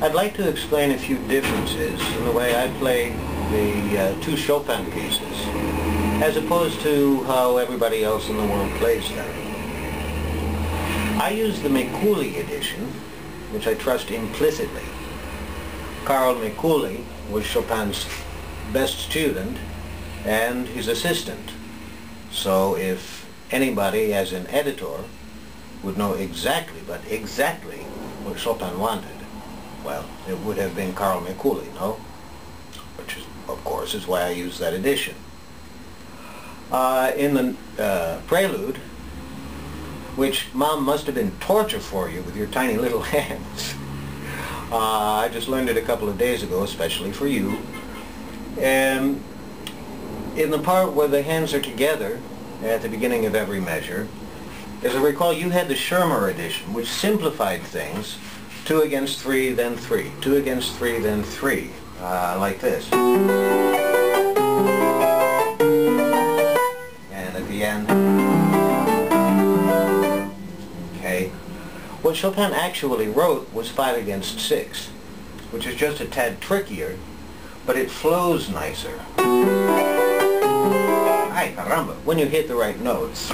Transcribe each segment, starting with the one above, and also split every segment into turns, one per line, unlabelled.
I'd like to explain a few differences in the way I play the two Chopin pieces, as opposed to how everybody else in the world plays them. I use the Mikuli edition, which I trust implicitly. Carl Mikuli was Chopin's best student and his assistant. So if anybody, as an editor, would know exactly, but exactly, what Chopin wanted, well, it would have been Carl Mikuli, no? Which, is, of course, is why I use that edition. In the prelude, which, Mom, must have been torture for you with your tiny little hands. I just learned it a couple of days ago, especially for you. And in the part where the hands are together at the beginning of every measure, as I recall, you had the Schirmer edition, which simplified things. 2 against 3, then 3. 2 against 3, then 3. Like this. And at the end. Okay. What Chopin actually wrote was 5 against 6, which is just a tad trickier, but it flows nicer. Ay, caramba, when you hit the right notes.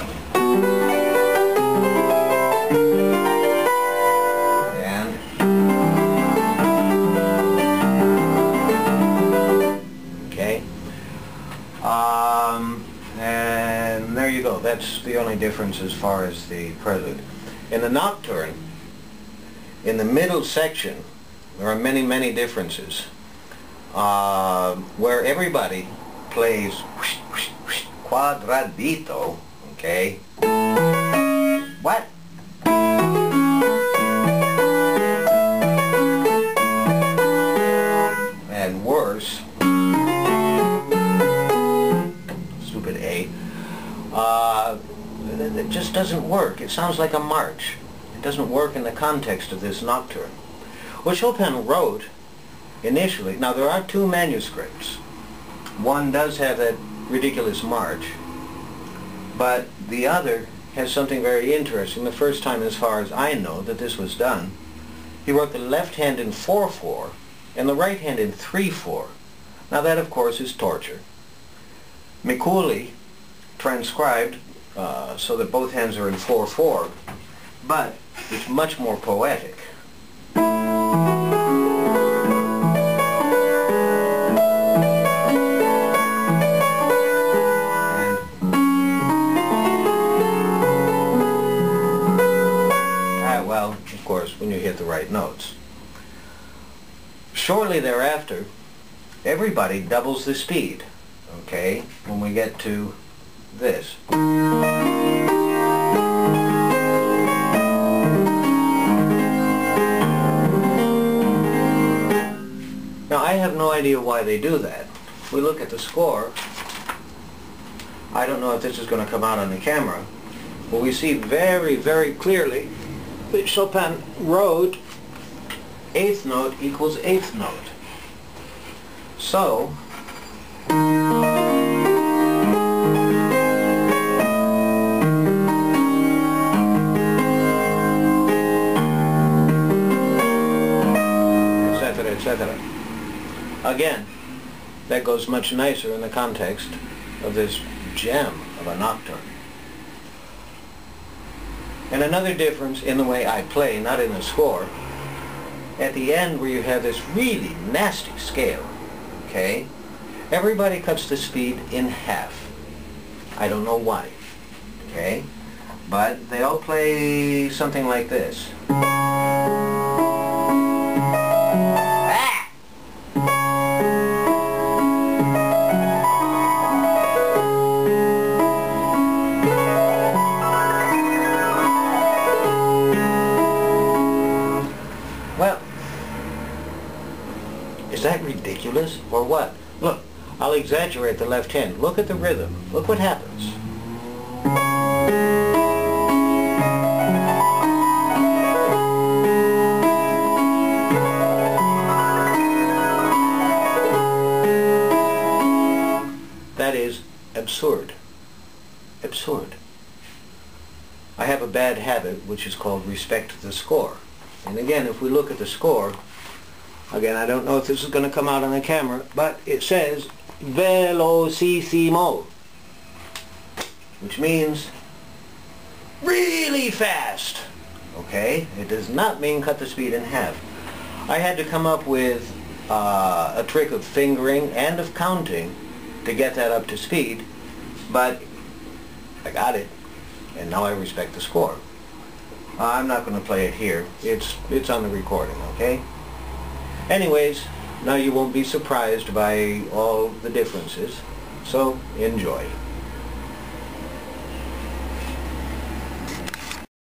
And there you go. That's the only difference as far as the prelude. In the nocturne, in the middle section, there are many, many differences. Where everybody plays quadradito, okay? What? And worse, stupid A, it just doesn't work. It sounds like a march. It doesn't work in the context of this nocturne. What Chopin wrote initially, now there are 2 manuscripts. One does have that ridiculous march, but the other has something very interesting. The first time, as far as I know, that this was done, he wrote the left hand in 4/4 and the right hand in 3/4. Now that, of course, is torture. Mikuli transcribed so that both hands are in 4/4, but it's much more poetic. Well, of course, when you hit the right notes. Shortly thereafter, everybody doubles the speed, okay, when we get to this. Now, I have no idea why they do that. If we look at the score, I don't know if this is going to come out on the camera, but we see very, very clearly that Chopin wrote 8th note equals 8th note. So, etc., etc. Again, that goes much nicer in the context of this gem of a nocturne. And another difference in the way I play, not in the score, at the end where you have this really nasty scale, okay, everybody cuts the speed in half. I don't know why, okay, but they all play something like this. Well, is that ridiculous or what? Look, I'll exaggerate the left hand. Look at the rhythm. Look what happens. That is absurd. Absurd. I have a bad habit which is called respect the score. And again, if we look at the score, Again, I don't know if this is going to come out on the camera, but it says velocissimo, which means really fast. Okay? It does not mean cut the speed in half. I had to come up with a trick of fingering and of counting to get that up to speed, but I got it, and now I respect the score. I'm not going to play it here. It's on the recording, okay? Anyways, now you won't be surprised by all the differences, so enjoy.